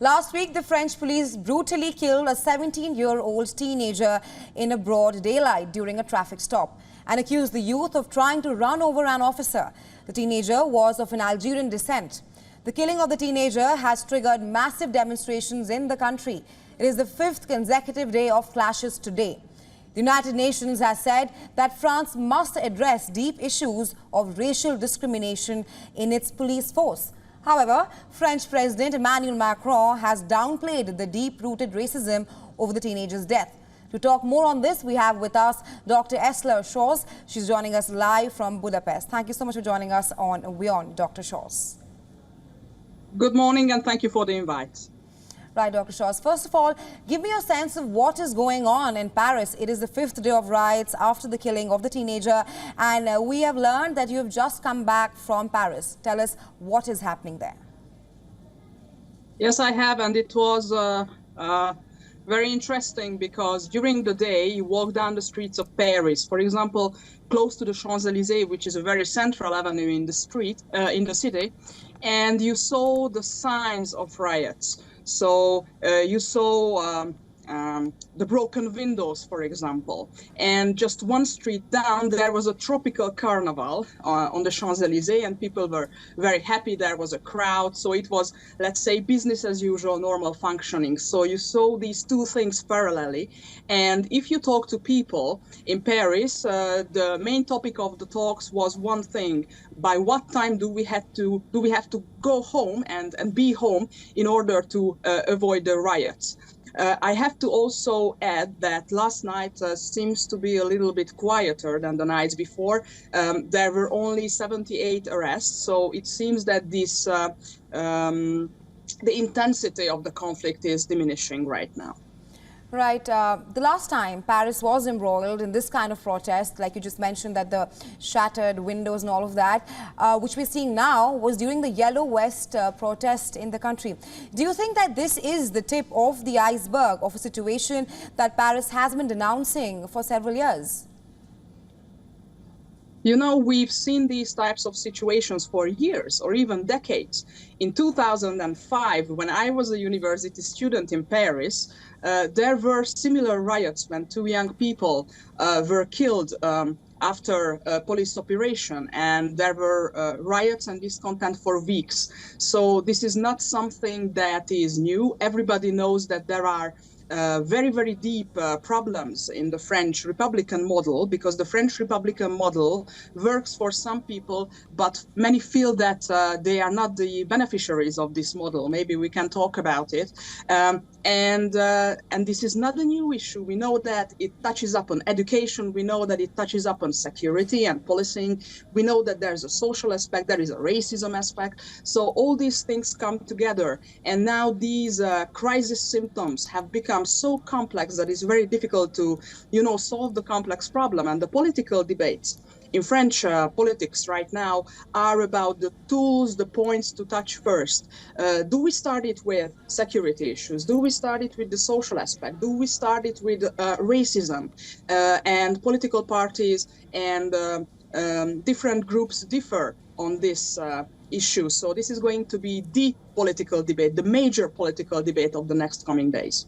Last week, the French police brutally killed a 17-year-old teenager in a broad daylight during a traffic stop and accused the youth of trying to run over an officer. The teenager was of an Algerian descent. The killing of the teenager has triggered massive demonstrations in the country. It is the fifth consecutive day of clashes today. The United Nations has said that France must address deep issues of racial discrimination in its police force. However, French President Emmanuel Macron has downplayed the deep-rooted racism over the teenager's death. To talk more on this, we have with us Dr. Esler Shores. She's joining us live from Budapest. Thank you so much for joining us on WION, Dr. Shores. Good morning and thank you for the invite. Right, Dr. Shores. First of all, give me a sense of what is going on in Paris. It is the fifth day of riots after the killing of the teenager, and we have learned that you have just come back from Paris. Tell us what is happening there. Yes, I have, and it was very interesting because during the day you walk down the streets of Paris, for example, close to the Champs-Élysées, which is a very central avenue in the city, and you saw the signs of riots. So you saw the broken windows, for example, and just one street down there was a tropical carnival on the Champs-Élysées, and people were very happy. There was a crowd, so it was, let's say, business as usual, normal functioning. So you saw these two things parallelly, and if you talk to people in Paris, the main topic of the talks was one thing: by what time do we have to go home and be home in order to avoid the riots? I have to also add that last night seems to be a little bit quieter than the nights before. There were only 78 arrests, so it seems that this the intensity of the conflict is diminishing right now. Right. The last time Paris was embroiled in this kind of protest, like you just mentioned, that the shattered windows and all of that, which we're seeing now, was during the Yellow Vest protest in the country. Do you think that this is the tip of the iceberg of a situation that Paris has been denouncing for several years? You know, we've seen these types of situations for years or even decades. In 2005, when I was a university student in Paris, there were similar riots when two young people were killed after a police operation, and there were riots and discontent for weeks. So this is not something that is new. Everybody knows that there are very, very deep problems in the French Republican model, because the French Republican model works for some people, but many feel that they are not the beneficiaries of this model. Maybe we can talk about it. And this is not a new issue. We know that it touches upon education. We know that it touches upon security and policing. We know that there's a social aspect, there is a racism aspect. So all these things come together. And now these crisis symptoms have become so complex that it's very difficult to, solve the complex problem. And the political debates in French politics right now are about the tools, the points to touch first. Do we start it with security issues? Do we start it with the social aspect? Do we start it with racism? And political parties and different groups differ on this issue. So this is going to be the political debate, the major political debate of the next coming days.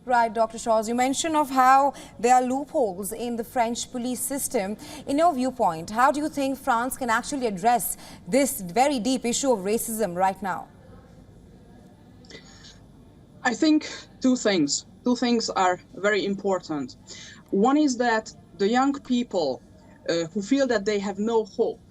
Right, Dr. Shores, you mentioned of how there are loopholes in the French police system. In your viewpoint, how do you think France can actually address this very deep issue of racism right now? I think two things. Two things are very important. One is that the young people who feel that they have no hope,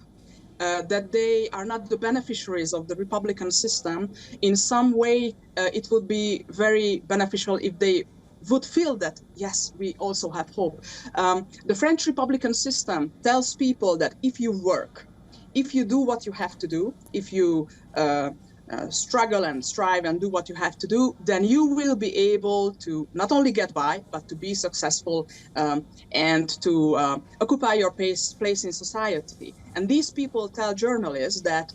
that they are not the beneficiaries of the Republican system, in some way it would be very beneficial if they would feel that, yes, we also have hope. The French Republican system tells people that if you work, if you do what you have to do, if you struggle and strive and do what you have to do, then you will be able to not only get by, but to be successful and to occupy your place in society. And these people tell journalists that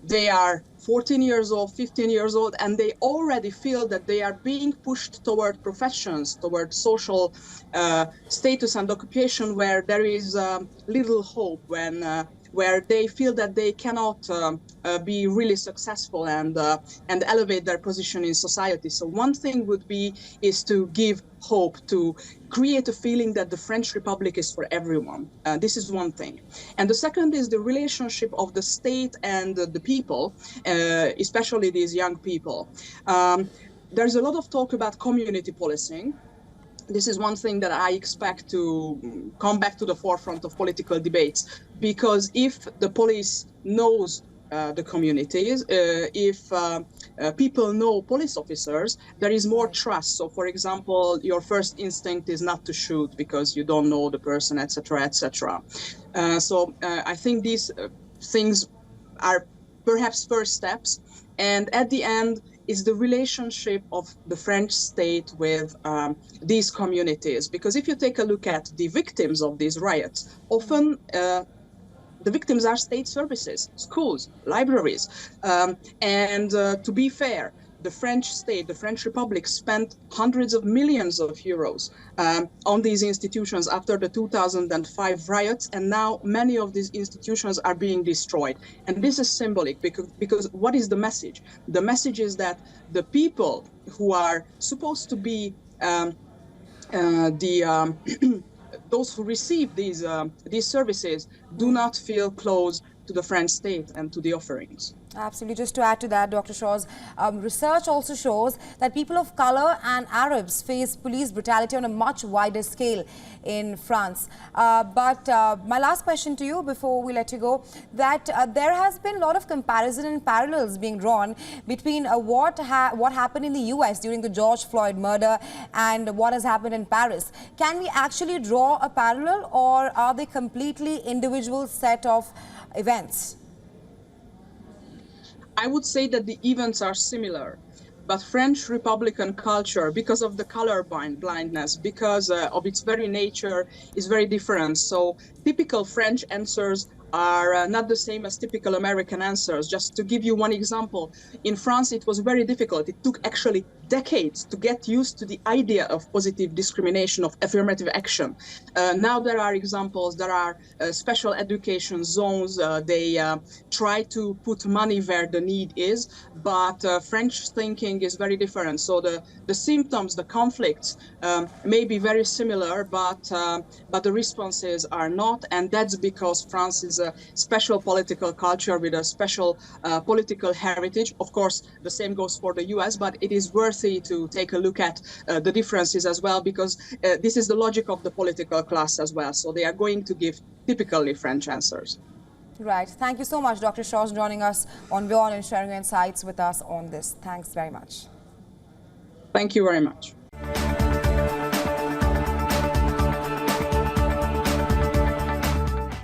they are 14 years old, 15 years old, and they already feel that they are being pushed toward professions, toward social status and occupation where there is little hope, when where they feel that they cannot be really successful and elevate their position in society. So one thing would be is to give hope, to create a feeling that the French Republic is for everyone. This is one thing. And the second is the relationship of the state and the people, especially these young people. There's a lot of talk about community policing. This is one thing that I expect to come back to the forefront of political debates, because if the police knows the communities, if people know police officers, there is more trust. So, for example, your first instinct is not to shoot because you don't know the person, etc., etc. So I think these things are perhaps first steps. And at the end is the relationship of the French state with these communities. Because if you take a look at the victims of these riots, often the victims are state services, schools, libraries. And to be fair, the French state, the French Republic spent hundreds of millions of euros on these institutions after the 2005 riots, and now many of these institutions are being destroyed. And this is symbolic because what is the message? The message is that the people who are supposed to be those who receive these services do not feel close to the French state and to the offerings. Absolutely. Just to add to that, Dr. Shaw's research also shows that people of color and Arabs face police brutality on a much wider scale in France. But my last question to you before we let you go, that there has been a lot of comparison and parallels being drawn between what happened in the US during the George Floyd murder and what has happened in Paris. Can we actually draw a parallel, or are they completely individual set of events? I would say that the events are similar, but French Republican culture, because of the color blindness, because of its very nature, is very different. So typical French answers are not the same as typical American answers. Just to give you one example, in France, it was very difficult. It took actually decades to get used to the idea of positive discrimination, of affirmative action. Now there are examples, there are special education zones. They try to put money where the need is, but French thinking is very different. So the symptoms, the conflicts may be very similar, but the responses are not. And that's because France is a special political culture with a special political heritage. Of course, the same goes for the US, but it is worthy to take a look at the differences as well, because this is the logic of the political class as well. So they are going to give typically French answers. Right. Thank you so much, Dr. Shaw, joining us on WION and sharing your insights with us on this. Thanks very much. Thank you very much.